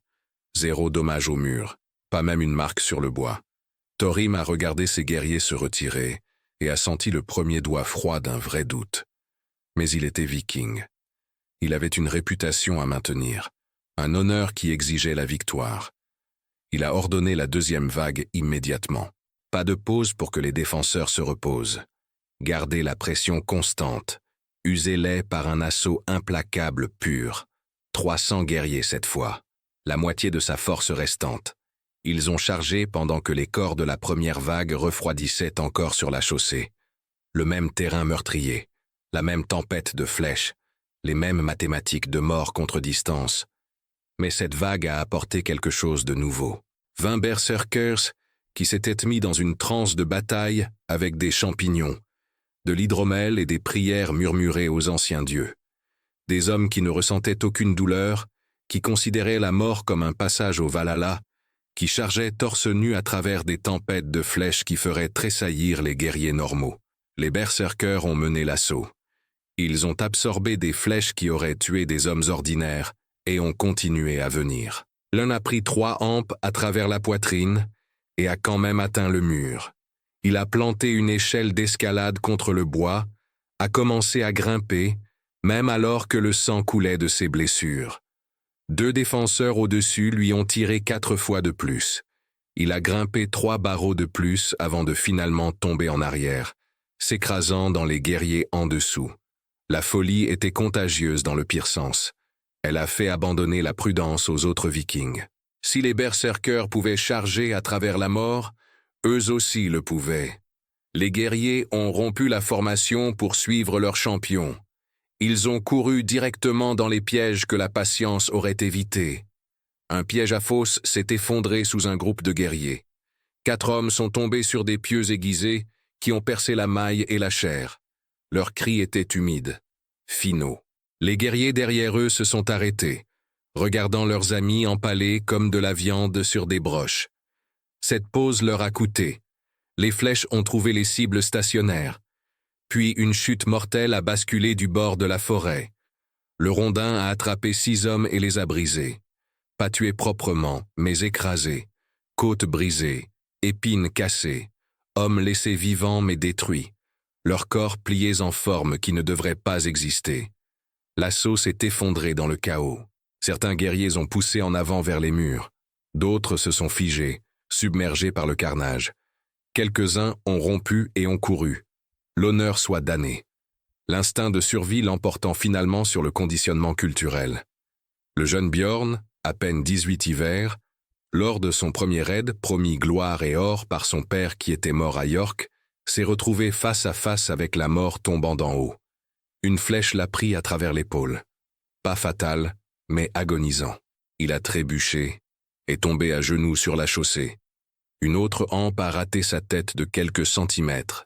0 dommage au mur, pas même une marque sur le bois. Thorim a regardé ses guerriers se retirer et a senti le premier doigt froid d'un vrai doute. Mais il était viking. Il avait une réputation à maintenir, un honneur qui exigeait la victoire. Il a ordonné la deuxième vague immédiatement. Pas de pause pour que les défenseurs se reposent. Gardez la pression constante. Usez-les par un assaut implacable pur. 300 guerriers cette fois, la moitié de sa force restante. Ils ont chargé pendant que les corps de la première vague refroidissaient encore sur la chaussée. Le même terrain meurtrier, la même tempête de flèches, les mêmes mathématiques de mort contre distance. Mais cette vague a apporté quelque chose de nouveau. 20 berserkers qui s'étaient mis dans une transe de bataille avec des champignons, de l'hydromel et des prières murmurées aux anciens dieux. Des hommes qui ne ressentaient aucune douleur, qui considéraient la mort comme un passage au Valhalla, qui chargeaient torse nu à travers des tempêtes de flèches qui feraient tressaillir les guerriers normaux. Les berserkers ont mené l'assaut. Ils ont absorbé des flèches qui auraient tué des hommes ordinaires et ont continué à venir. L'un a pris 3 hampes à travers la poitrine et a quand même atteint le mur. Il a planté une échelle d'escalade contre le bois, a commencé à grimper, même alors que le sang coulait de ses blessures. 2 défenseurs au-dessus lui ont tiré 4 fois de plus. Il a grimpé 3 barreaux de plus avant de finalement tomber en arrière, s'écrasant dans les guerriers en dessous. La folie était contagieuse dans le pire sens. Elle a fait abandonner la prudence aux autres vikings. Si les berserkers pouvaient charger à travers la mort, eux aussi le pouvaient. Les guerriers ont rompu la formation pour suivre leur champion. Ils ont couru directement dans les pièges que la patience aurait évités. Un piège à fosse s'est effondré sous un groupe de guerriers. 4 hommes sont tombés sur des pieux aiguisés qui ont percé la maille et la chair. Leurs cris étaient humides, finaux. Les guerriers derrière eux se sont arrêtés, regardant leurs amis empalés comme de la viande sur des broches. Cette pause leur a coûté. Les flèches ont trouvé les cibles stationnaires. Puis une chute mortelle a basculé du bord de la forêt. Le rondin a attrapé 6 hommes et les a brisés. Pas tués proprement, mais écrasés. Côtes brisées, épines cassées. Hommes laissés vivants mais détruits. Leurs corps pliés en forme qui ne devraient pas exister. L'assaut s'est effondré dans le chaos. Certains guerriers ont poussé en avant vers les murs. D'autres se sont figés, submergés par le carnage. Quelques-uns ont rompu et ont couru. L'honneur soit damné. L'instinct de survie l'emportant finalement sur le conditionnement culturel. Le jeune Bjorn, à peine 18 hivers, lors de son premier raid, promis gloire et or par son père qui était mort à York, s'est retrouvé face à face avec la mort tombant d'en haut. Une flèche l'a pris à travers l'épaule. Pas fatal, mais agonisant. Il a trébuché, est tombé à genoux sur la chaussée. Une autre hampe a raté sa tête de quelques centimètres.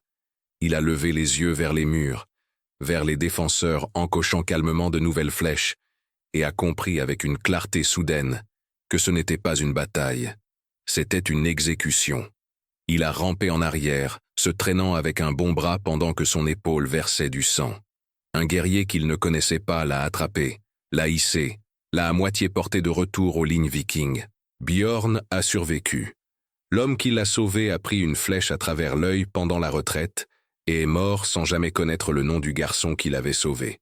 Il a levé les yeux vers les murs, vers les défenseurs encochant calmement de nouvelles flèches, et a compris avec une clarté soudaine que ce n'était pas une bataille, c'était une exécution. Il a rampé en arrière, se traînant avec un bon bras pendant que son épaule versait du sang. Un guerrier qu'il ne connaissait pas l'a attrapé, l'a hissé, l'a à moitié porté de retour aux lignes vikings. Bjorn a survécu. L'homme qui l'a sauvé a pris une flèche à travers l'œil pendant la retraite et est mort sans jamais connaître le nom du garçon qui l'avait sauvé.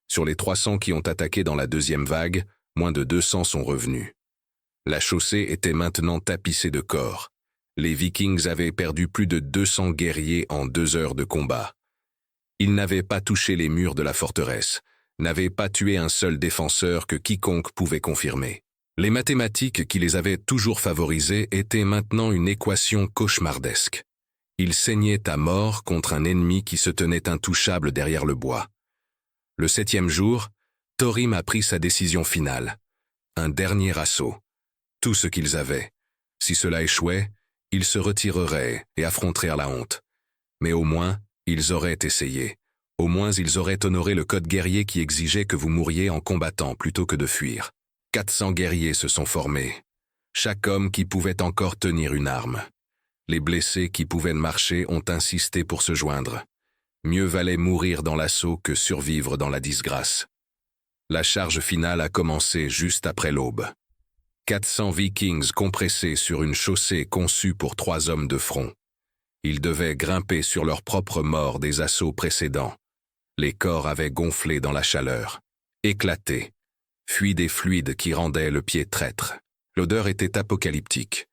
Sur les 300 qui ont attaqué dans la deuxième vague, moins de 200 sont revenus. La chaussée était maintenant tapissée de corps. Les Vikings avaient perdu plus de 200 guerriers en 2 heures de combat. Ils n'avaient pas touché les murs de la forteresse, n'avaient pas tué un seul défenseur que quiconque pouvait confirmer. Les mathématiques qui les avaient toujours favorisés étaient maintenant une équation cauchemardesque. Ils saignaient à mort contre un ennemi qui se tenait intouchable derrière le bois. Le 7e jour, Thorim a pris sa décision finale. Un dernier assaut. Tout ce qu'ils avaient. Si cela échouait, ils se retireraient et affronteraient la honte. Mais au moins, ils auraient essayé. Au moins, ils auraient honoré le code guerrier qui exigeait que vous mouriez en combattant plutôt que de fuir. 400 guerriers se sont formés. Chaque homme qui pouvait encore tenir une arme. Les blessés qui pouvaient marcher ont insisté pour se joindre. Mieux valait mourir dans l'assaut que survivre dans la disgrâce. La charge finale a commencé juste après l'aube. 400 Vikings compressés sur une chaussée conçue pour 3 hommes de front. Ils devaient grimper sur leurs propres morts des assauts précédents. Les corps avaient gonflé dans la chaleur, éclaté, fui des fluides qui rendaient le pied traître. L'odeur était apocalyptique.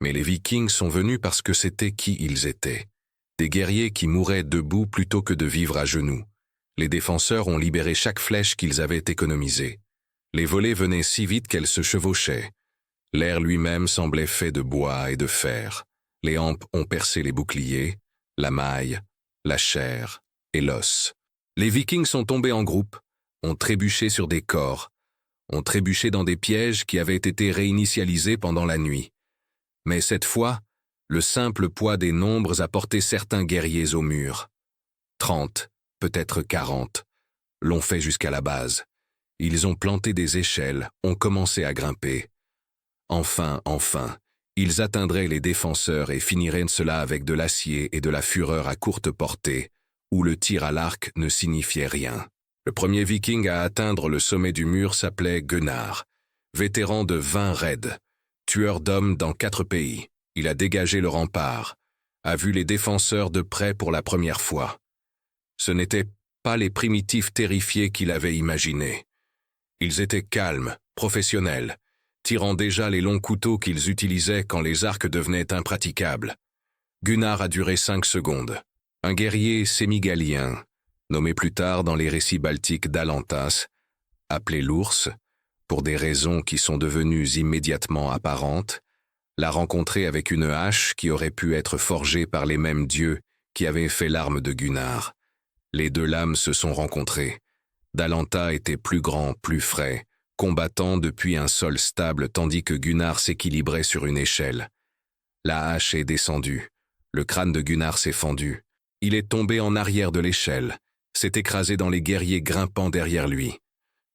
Mais les Vikings sont venus parce que c'était qui ils étaient. Des guerriers qui mouraient debout plutôt que de vivre à genoux. Les défenseurs ont libéré chaque flèche qu'ils avaient économisée. Les volées venaient si vite qu'elles se chevauchaient. L'air lui-même semblait fait de bois et de fer. Les hampes ont percé les boucliers, la maille, la chair et l'os. Les Vikings sont tombés en groupe, ont trébuché sur des corps, ont trébuché dans des pièges qui avaient été réinitialisés pendant la nuit. Mais cette fois, le simple poids des nombres a porté certains guerriers au mur. 30, peut-être 40, l'ont fait jusqu'à la base. Ils ont planté des échelles, ont commencé à grimper. Enfin, ils atteindraient les défenseurs et finiraient cela avec de l'acier et de la fureur à courte portée, où le tir à l'arc ne signifiait rien. Le premier Viking à atteindre le sommet du mur s'appelait Gunnar, vétéran de 20 raids, tueur d'hommes dans 4 pays. Il a dégagé le rempart, a vu les défenseurs de près pour la première fois. Ce n'étaient pas les primitifs terrifiés qu'il avait imaginés. Ils étaient calmes, professionnels, tirant déjà les longs couteaux qu'ils utilisaient quand les arcs devenaient impraticables. Gunnar a duré 5 secondes. Un guerrier sémigalien, nommé plus tard dans les récits baltiques d'Alantas, appelé l'ours, pour des raisons qui sont devenues immédiatement apparentes, l'a rencontré avec une hache qui aurait pu être forgée par les mêmes dieux qui avaient fait l'arme de Gunnar. Les 2 lames se sont rencontrées. Dalanta était plus grand, plus frais, combattant depuis un sol stable tandis que Gunnar s'équilibrait sur une échelle. La hache est descendue. Le crâne de Gunnar s'est fendu. Il est tombé en arrière de l'échelle, s'est écrasé dans les guerriers grimpant derrière lui.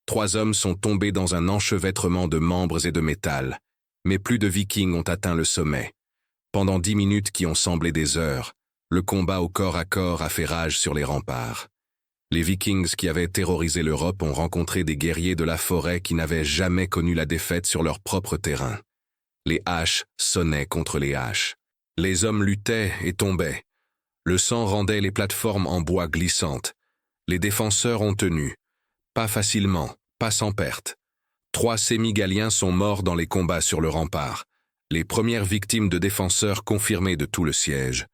3 hommes sont tombés dans un enchevêtrement de membres et de métal, mais plus de Vikings ont atteint le sommet. Pendant 10 minutes qui ont semblé des heures, le combat au corps à corps a fait rage sur les remparts. Les Vikings qui avaient terrorisé l'Europe ont rencontré des guerriers de la forêt qui n'avaient jamais connu la défaite sur leur propre terrain. Les haches sonnaient contre les haches. Les hommes luttaient et tombaient. Le sang rendait les plateformes en bois glissantes. Les défenseurs ont tenu. Pas facilement, pas sans perte. 3 sémigaliens sont morts dans les combats sur le rempart, les premières victimes de défenseurs confirmées de tout le siège.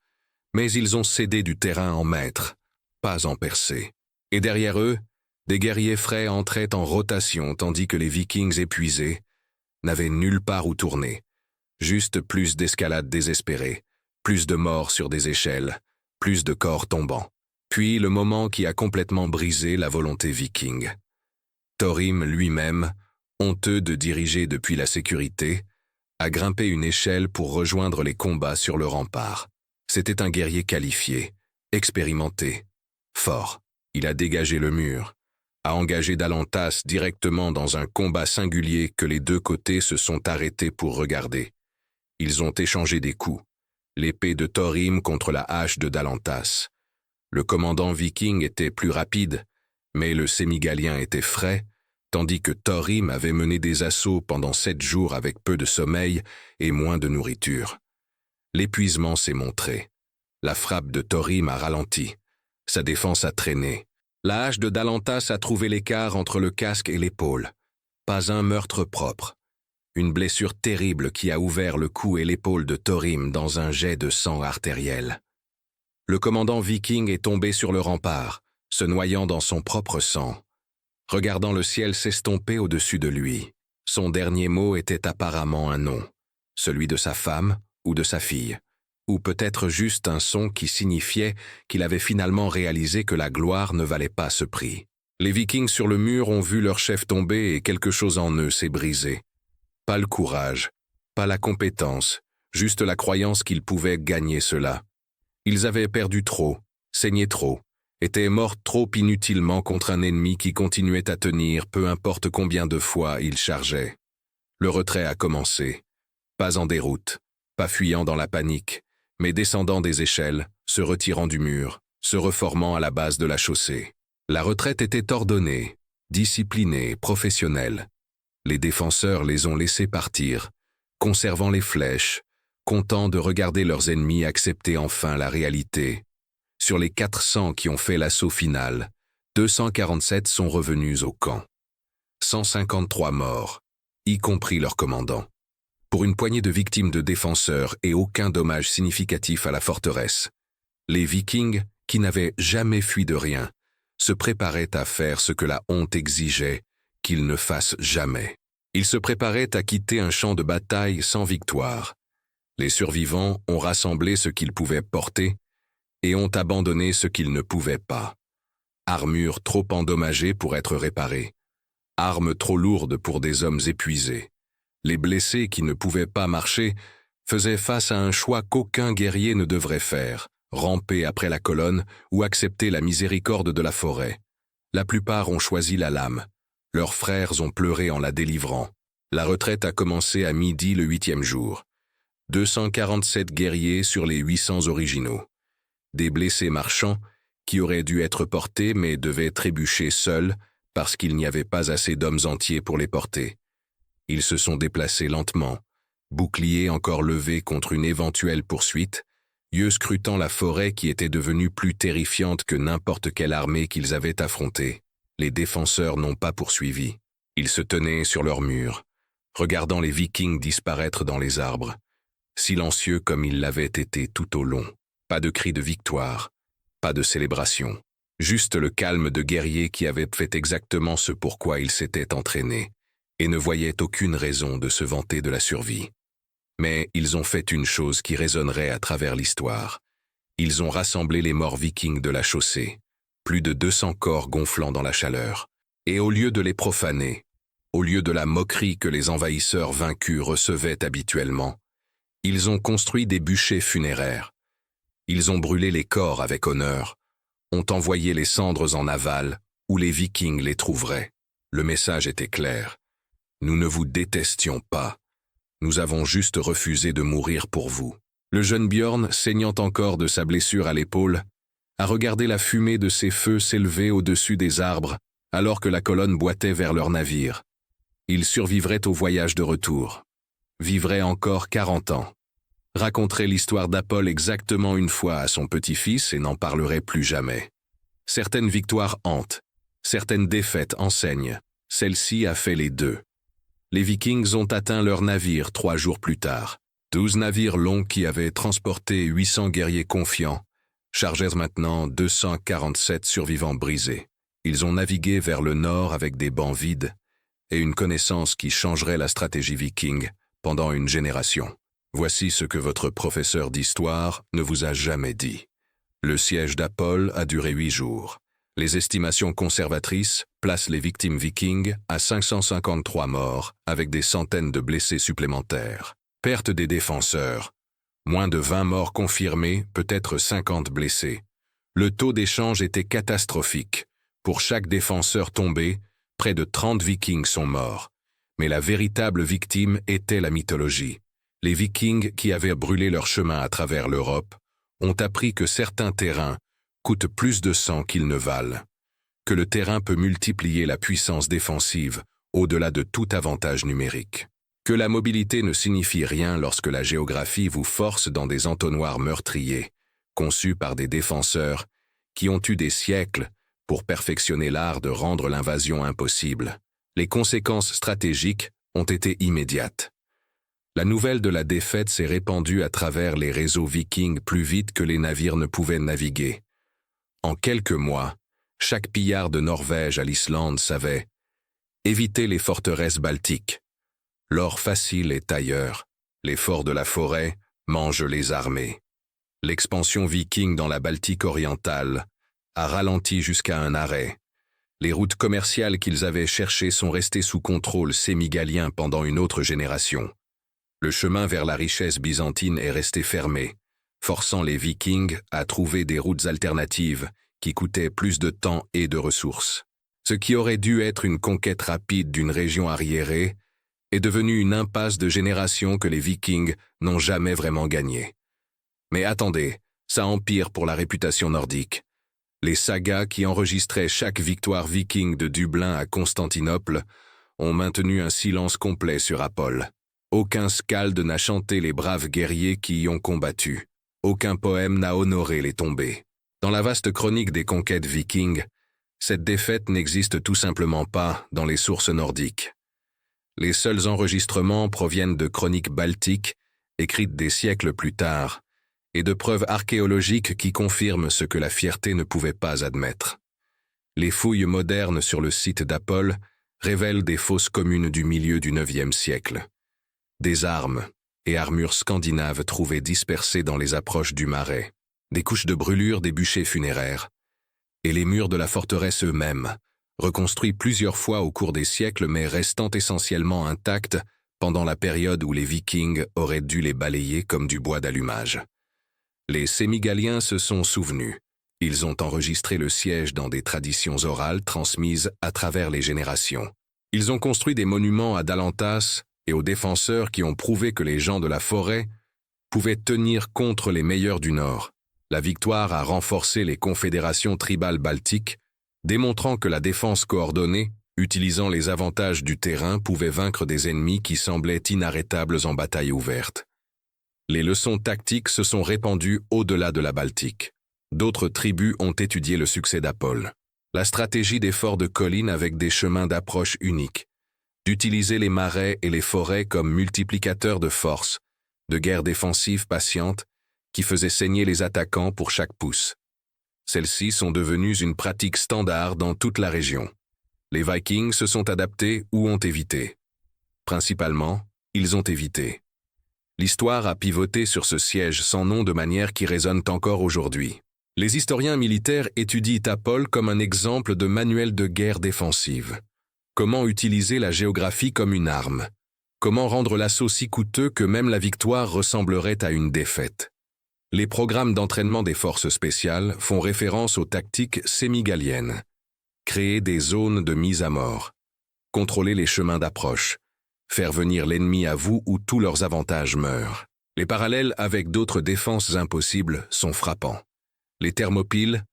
Mais ils ont cédé du terrain en maître, pas en percée. Et derrière eux, des guerriers frais entraient en rotation tandis que les Vikings épuisés n'avaient nulle part où tourner. Juste plus d'escalades désespérées, plus de morts sur des échelles, plus de corps tombants. Puis le moment qui a complètement brisé la volonté viking. Thorim lui-même, honteux de diriger depuis la sécurité, a grimpé une échelle pour rejoindre les combats sur le rempart. C'était un guerrier qualifié, expérimenté, fort. Il a dégagé le mur, a engagé Dalantas directement dans un combat singulier que les 2 côtés se sont arrêtés pour regarder. Ils ont échangé des coups, l'épée de Thorim contre la hache de Dalantas. Le commandant viking était plus rapide, mais le sémigalien était frais, tandis que Thorim avait mené des assauts pendant 7 jours avec peu de sommeil et moins de nourriture. L'épuisement s'est montré. La frappe de Thorim a ralenti. Sa défense a traîné. La hache de Dalantas a trouvé l'écart entre le casque et l'épaule. Pas un meurtre propre. Une blessure terrible qui a ouvert le cou et l'épaule de Thorim dans un jet de sang artériel. Le commandant viking est tombé sur le rempart, se noyant dans son propre sang. Regardant le ciel s'estomper au-dessus de lui, son dernier mot était apparemment un nom, celui de sa femme ou de sa fille, ou peut-être juste un son qui signifiait qu'il avait finalement réalisé que la gloire ne valait pas ce prix. Les Vikings sur le mur ont vu leur chef tomber et quelque chose en eux s'est brisé. Pas le courage, pas la compétence, juste la croyance qu'ils pouvaient gagner cela. Ils avaient perdu trop, saigné trop, étaient morts trop inutilement contre un ennemi qui continuait à tenir peu importe combien de fois il chargeait. Le retrait a commencé, pas en déroute, pas fuyant dans la panique, mais descendant des échelles, se retirant du mur, se reformant à la base de la chaussée. La retraite était ordonnée, disciplinée, professionnelle. Les défenseurs les ont laissés partir, conservant les flèches, contents de regarder leurs ennemis accepter enfin la réalité. Sur les 400 qui ont fait l'assaut final, 247 sont revenus au camp. 153 morts, y compris leur commandant. Pour une poignée de victimes de défenseurs et aucun dommage significatif à la forteresse. Les Vikings, qui n'avaient jamais fui de rien, se préparaient à faire ce que la honte exigeait qu'ils ne fassent jamais. Ils se préparaient à quitter un champ de bataille sans victoire. Les survivants ont rassemblé ce qu'ils pouvaient porter et ont abandonné ce qu'ils ne pouvaient pas. Armure trop endommagée pour être réparée. Armes trop lourdes pour des hommes épuisés. Les blessés qui ne pouvaient pas marcher faisaient face à un choix qu'aucun guerrier ne devrait faire, ramper après la colonne ou accepter la miséricorde de la forêt. La plupart ont choisi la lame. Leurs frères ont pleuré en la délivrant. La retraite a commencé à midi le 8e jour. 247 guerriers sur les 800 originaux. Des blessés marchands qui auraient dû être portés mais devaient trébucher seuls parce qu'il n'y avait pas assez d'hommes entiers pour les porter. Ils se sont déplacés lentement, boucliers encore levés contre une éventuelle poursuite, yeux scrutant la forêt qui était devenue plus terrifiante que n'importe quelle armée qu'ils avaient affrontée. Les défenseurs n'ont pas poursuivi. Ils se tenaient sur leurs murs, regardant les Vikings disparaître dans les arbres, silencieux comme ils l'avaient été tout au long. Pas de cri de victoire, pas de célébration, juste le calme de guerriers qui avaient fait exactement ce pourquoi ils s'étaient entraînés et ne voyaient aucune raison de se vanter de la survie. Mais ils ont fait une chose qui résonnerait à travers l'histoire. Ils ont rassemblé les morts vikings de la chaussée, plus de 200 corps gonflant dans la chaleur, et au lieu de les profaner, au lieu de la moquerie que les envahisseurs vaincus recevaient habituellement, ils ont construit des bûchers funéraires, Ils ont brûlé les corps avec honneur, ont envoyé les cendres en aval, où les Vikings les trouveraient. Le message était clair. Nous ne vous détestions pas. Nous avons juste refusé de mourir pour vous. Le jeune Björn, saignant encore de sa blessure à l'épaule, a regardé la fumée de ces feux s'élever au-dessus des arbres, alors que la colonne boitait vers leur navire. Il survivrait au voyage de retour. Vivrait encore 40 ans. Raconterait l'histoire d'Apol exactement une fois à son petit-fils et n'en parlerait plus jamais. Certaines victoires hantent, certaines défaites enseignent. Celle-ci a fait les deux. Les Vikings ont atteint leur navire 3 jours plus tard. 12 navires longs qui avaient transporté 800 guerriers confiants chargèrent maintenant 247 survivants brisés. Ils ont navigué vers le nord avec des bancs vides et une connaissance qui changerait la stratégie viking pendant une génération. Voici ce que votre professeur d'histoire ne vous a jamais dit. Le siège d'Apol a duré 8 jours. Les estimations conservatrices placent les victimes vikings à 553 morts, avec des centaines de blessés supplémentaires. Perte des défenseurs. Moins de 20 morts confirmés, peut-être 50 blessés. Le taux d'échange était catastrophique. Pour chaque défenseur tombé, près de 30 vikings sont morts. Mais la véritable victime était la mythologie. Les vikings qui avaient brûlé leur chemin à travers l'Europe ont appris que certains terrains coûtent plus de sang qu'ils ne valent, que le terrain peut multiplier la puissance défensive au-delà de tout avantage numérique, que la mobilité ne signifie rien lorsque la géographie vous force dans des entonnoirs meurtriers, conçus par des défenseurs qui ont eu des siècles pour perfectionner l'art de rendre l'invasion impossible. Les conséquences stratégiques ont été immédiates. La nouvelle de la défaite s'est répandue à travers les réseaux vikings plus vite que les navires ne pouvaient naviguer. En quelques mois, chaque pillard de Norvège à l'Islande savait « éviter les forteresses baltiques. L'or facile est ailleurs. Les forts de la forêt mangent les armées. » L'expansion viking dans la Baltique orientale a ralenti jusqu'à un arrêt. Les routes commerciales qu'ils avaient cherchées sont restées sous contrôle sémigalien pendant une autre génération. Le chemin vers la richesse byzantine est resté fermé, forçant les Vikings à trouver des routes alternatives qui coûtaient plus de temps et de ressources. Ce qui aurait dû être une conquête rapide d'une région arriérée est devenu une impasse de générations que les Vikings n'ont jamais vraiment gagnée. Mais attendez, ça empire pour la réputation nordique. Les sagas qui enregistraient chaque victoire viking de Dublin à Constantinople ont maintenu un silence complet sur Apol. Aucun skald n'a chanté les braves guerriers qui y ont combattu. Aucun poème n'a honoré les tombés. Dans la vaste chronique des conquêtes vikings, cette défaite n'existe tout simplement pas dans les sources nordiques. Les seuls enregistrements proviennent de chroniques baltiques, écrites des siècles plus tard, et de preuves archéologiques qui confirment ce que la fierté ne pouvait pas admettre. Les fouilles modernes sur le site d'Apol révèlent des fosses communes du milieu du IXe siècle. Des armes et armures scandinaves trouvées dispersées dans les approches du marais, des couches de brûlures des bûchers funéraires, et les murs de la forteresse eux-mêmes, reconstruits plusieurs fois au cours des siècles mais restant essentiellement intacts pendant la période où les Vikings auraient dû les balayer comme du bois d'allumage. Les Sémigaliens se sont souvenus. Ils ont enregistré le siège dans des traditions orales transmises à travers les générations. Ils ont construit des monuments à Dalantas et aux défenseurs qui ont prouvé que les gens de la forêt pouvaient tenir contre les meilleurs du Nord. La victoire a renforcé les confédérations tribales baltiques, démontrant que la défense coordonnée, utilisant les avantages du terrain, pouvait vaincre des ennemis qui semblaient inarrêtables en bataille ouverte. Les leçons tactiques se sont répandues au-delà de la Baltique. D'autres tribus ont étudié le succès d'Apol. La stratégie des forts de collines avec des chemins d'approche uniques, d'utiliser les marais et les forêts comme multiplicateurs de force, de guerres défensives patientes qui faisaient saigner les attaquants pour chaque pouce. Celles-ci sont devenues une pratique standard dans toute la région. Les Vikings se sont adaptés ou ont évité. Principalement, ils ont évité. L'histoire a pivoté sur ce siège sans nom de manière qui résonne encore aujourd'hui. Les historiens militaires étudient Apol comme un exemple de manuel de guerre défensive. Comment utiliser la géographie comme une arme? Comment rendre l'assaut si coûteux que même la victoire ressemblerait à une défaite? Les programmes d'entraînement des forces spéciales font référence aux tactiques sémigaliennes. Créer des zones de mise à mort, contrôler les chemins d'approche, faire venir l'ennemi à vous où tous leurs avantages meurent. Les parallèles avec d'autres défenses impossibles sont frappants. Les Thermopyles,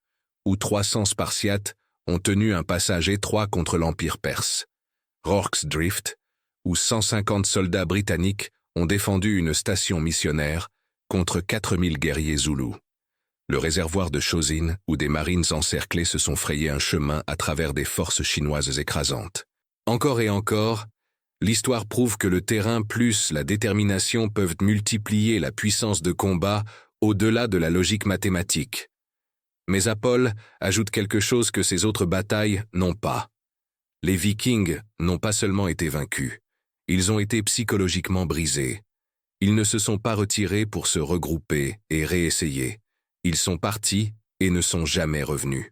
où 300 Spartiates ont tenu un passage étroit contre l'Empire perse. Rorke's Drift, où 150 soldats britanniques ont défendu une station missionnaire contre 4000 guerriers zoulous. Le réservoir de Chosin, où des marines encerclés se sont frayés un chemin à travers des forces chinoises écrasantes. Encore et encore, l'histoire prouve que le terrain plus la détermination peuvent multiplier la puissance de combat au-delà de la logique mathématique. Mais Apol ajoute quelque chose que ces autres batailles n'ont pas. Les Vikings n'ont pas seulement été vaincus, ils ont été psychologiquement brisés. Ils ne se sont pas retirés pour se regrouper et réessayer. Ils sont partis et ne sont jamais revenus.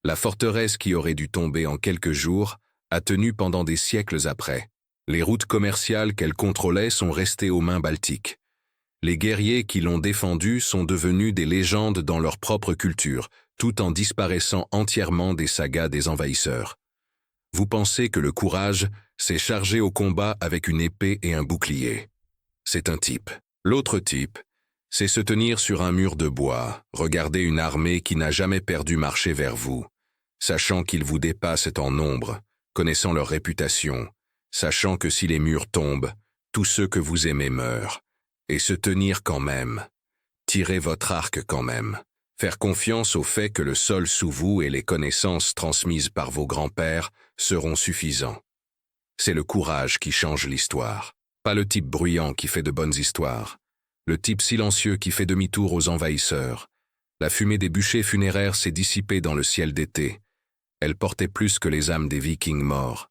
La forteresse qui aurait dû tomber en quelques jours a tenu pendant des siècles après. Les routes commerciales qu'elle contrôlait sont restées aux mains baltiques. Les guerriers qui l'ont défendue sont devenus des légendes dans leur propre culture, tout en disparaissant entièrement des sagas des envahisseurs. Vous pensez que le courage, c'est charger au combat avec une épée et un bouclier. C'est un type. L'autre type, c'est se tenir sur un mur de bois, regarder une armée qui n'a jamais perdu marcher vers vous, sachant qu'ils vous dépassent en nombre, connaissant leur réputation, sachant que si les murs tombent, tous ceux que vous aimez meurent, et se tenir quand même, tirer votre arc quand même, faire confiance au fait que le sol sous vous et les connaissances transmises par vos grands-pères seront suffisants. C'est le courage qui change l'histoire, pas le type bruyant qui fait de bonnes histoires, le type silencieux qui fait demi-tour aux envahisseurs. La fumée des bûchers funéraires s'est dissipée dans le ciel d'été. Elle portait plus que les âmes des Vikings morts.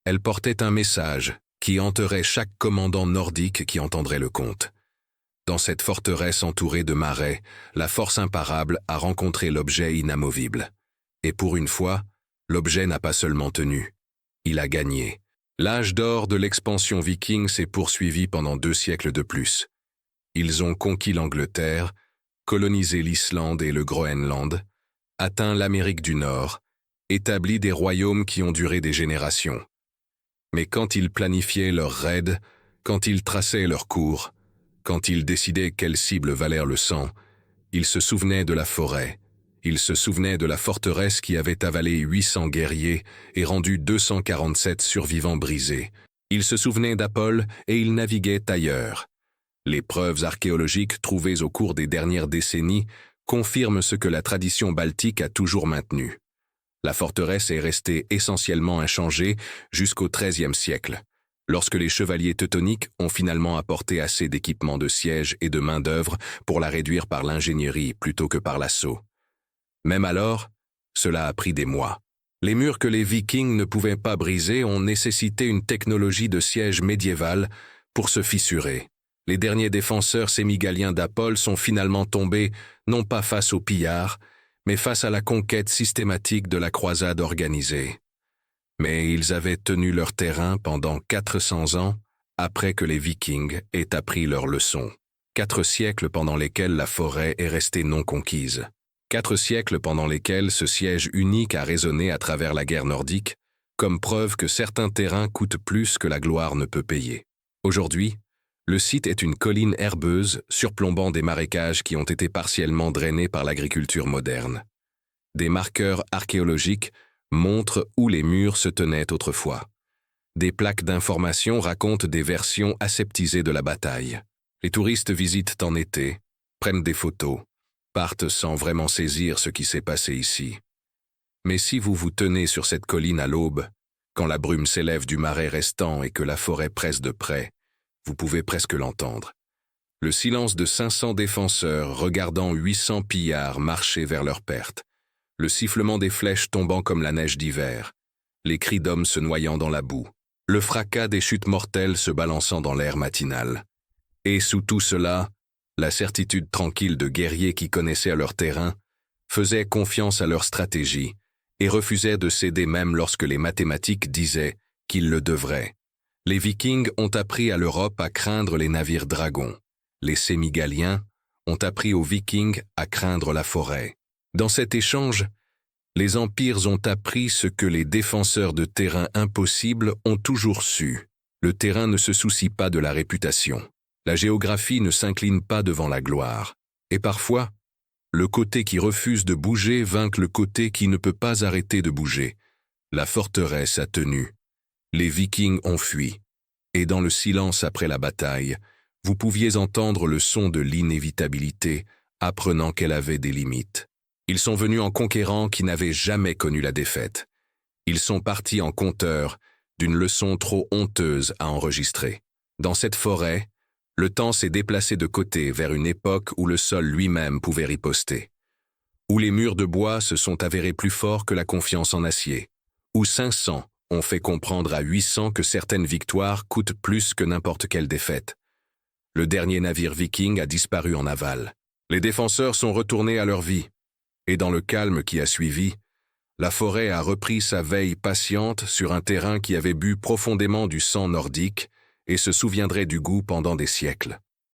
Elle portait un message qui hanterait chaque commandant nordique qui entendrait le conte. Dans cette forteresse entourée de marais, la force imparable a rencontré l'objet inamovible. Et pour une fois, l'objet n'a pas seulement tenu. Il a gagné. L'âge d'or de l'expansion viking s'est poursuivi pendant 2 siècles de plus. Ils ont conquis l'Angleterre, colonisé l'Islande et le Groenland, atteint l'Amérique du Nord, établi des royaumes qui ont duré des générations. Mais quand ils planifiaient leurs raids, quand ils traçaient leur cours, quand ils décidaient quelles cibles valèrent le sang, ils se souvenaient de la forêt, ils se souvenaient de la forteresse qui avait avalé 800 guerriers et rendu 247 survivants brisés. Ils se souvenaient d'Apol et ils naviguaient ailleurs. Les preuves archéologiques trouvées au cours des dernières décennies confirment ce que la tradition baltique a toujours maintenu. La forteresse est restée essentiellement inchangée jusqu'au XIIIe siècle, lorsque les chevaliers teutoniques ont finalement apporté assez d'équipements de siège et de main-d'œuvre pour la réduire par l'ingénierie plutôt que par l'assaut. Même alors, cela a pris des mois. Les murs que les Vikings ne pouvaient pas briser ont nécessité une technologie de siège médiévale pour se fissurer. Les derniers défenseurs sémigaliens d'Apol sont finalement tombés non pas face aux pillards, mais face à la conquête systématique de la croisade organisée. Mais ils avaient tenu leur terrain pendant 400 ans après que les Vikings aient appris leur leçon. 4 siècles pendant lesquels la forêt est restée non conquise. 4 siècles pendant lesquels ce siège unique a résonné à travers la guerre nordique, comme preuve que certains terrains coûtent plus que la gloire ne peut payer. Aujourd'hui, le site est une colline herbeuse surplombant des marécages qui ont été partiellement drainés par l'agriculture moderne. Des marqueurs archéologiques montrent où les murs se tenaient autrefois. Des plaques d'information racontent des versions aseptisées de la bataille. Les touristes visitent en été, prennent des photos, partent sans vraiment saisir ce qui s'est passé ici. Mais si vous vous tenez sur cette colline à l'aube, quand la brume s'élève du marais restant et que la forêt presse de près, vous pouvez presque l'entendre. Le silence de 500 défenseurs regardant 800 pillards marcher vers leur perte. Le sifflement des flèches tombant comme la neige d'hiver. Les cris d'hommes se noyant dans la boue. Le fracas des chutes mortelles se balançant dans l'air matinal. Et sous tout cela, la certitude tranquille de guerriers qui connaissaient leur terrain, faisaient confiance à leur stratégie et refusaient de céder même lorsque les mathématiques disaient qu'ils le devraient. Les Vikings ont appris à l'Europe à craindre les navires dragons. Les Sémigaliens ont appris aux Vikings à craindre la forêt. Dans cet échange, les empires ont appris ce que les défenseurs de terrains impossibles ont toujours su. Le terrain ne se soucie pas de la réputation. La géographie ne s'incline pas devant la gloire. Et parfois, le côté qui refuse de bouger vainc le côté qui ne peut pas arrêter de bouger. La forteresse a tenu. Les Vikings ont fui. Et dans le silence après la bataille, vous pouviez entendre le son de l'inévitabilité, apprenant qu'elle avait des limites. Ils sont venus en conquérants qui n'avaient jamais connu la défaite. Ils sont partis en conteurs d'une leçon trop honteuse à enregistrer. Dans cette forêt, le temps s'est déplacé de côté vers une époque où le sol lui-même pouvait riposter. Où les murs de bois se sont avérés plus forts que la confiance en acier. Où 500 ont fait comprendre à 800 que certaines victoires coûtent plus que n'importe quelle défaite. Le dernier navire viking a disparu en aval. Les défenseurs sont retournés à leur vie. Et dans le calme qui a suivi, la forêt a repris sa veille patiente sur un terrain qui avait bu profondément du sang nordique et se souviendrait du goût pendant des siècles.